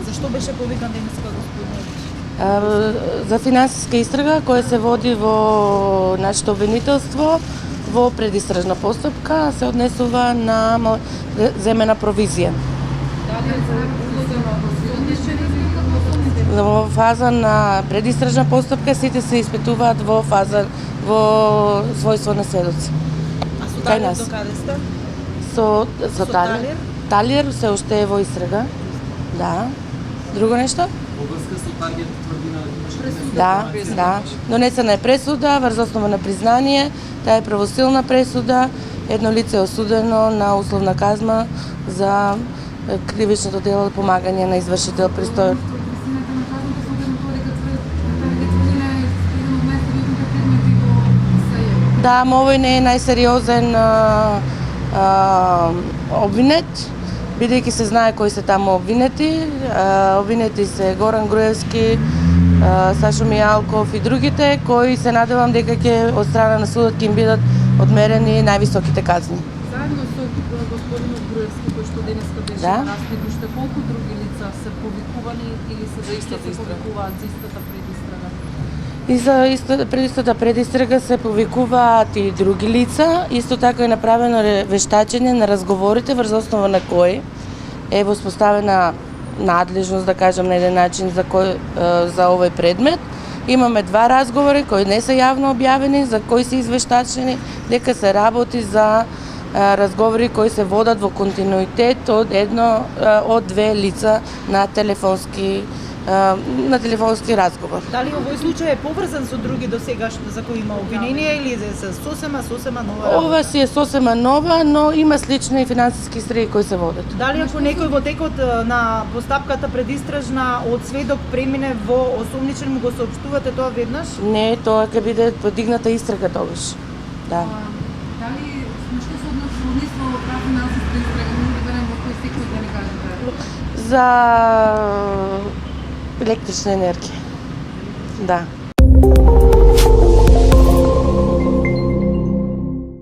Зашто беше повикан денеска господин? За финансиска истрага која се води во нашето обвинителство во предистражна постапка се однесува на земена провизија. Дали е за Во фаза на предистражна постапка сите се испитуваат во својство на сведоци. А со Кај Талир нас. до каде сте? Со Талир. Талир се уште е во истрага. Да. Друго нешто? Во врска со таргет тврдина Да. Донесена е пресуда врз основа на признание. Таа е правосилна пресуда. Едно лице е осудено на условна казна за кривичното дело помагање на извршител престој. Да, ама овој не е најсериозен обвинет, бидејќи се знае кои се таму обвинети. Обвинети се Горан Груевски, Сашо Мијалков и другите, кои се надевам дека ќе од страна на судот ќе им бидат одмерени највисоките казни. Заедно со господинот Груевски, кој што денеска беше раскрит, уште колку други лица се повикувани или се повикуваат за истата предистрага? И за истата предистрага се повикуваат и други лица. Исто така е направено вештачење на разговорите врз основа на кои е воспоставена надлежност, да кажам на еден начин, за овој предмет. Имаме два разговори кои не се јавно објавени, за кои се извештачени дека се работи за разговори кои се водат во континуитет од две лица на телефонски разговор. Дали овој случај е поврзан со други досегаш за кои има обвинение или се сосема нова? Ова си е сосема нова, но има слични финансиски истраги кои се водат. Дали ако некој во текот на постапката предистражна од сведок премине во осумничен, му го соопштувате тоа веднаш? Не, тоа ќе биде подигната истрага тогаш. Да. Дали што се однесува во таа финансиска истрага, може да бидеме во кој сектор да не кажете? За електрична енергија. Да.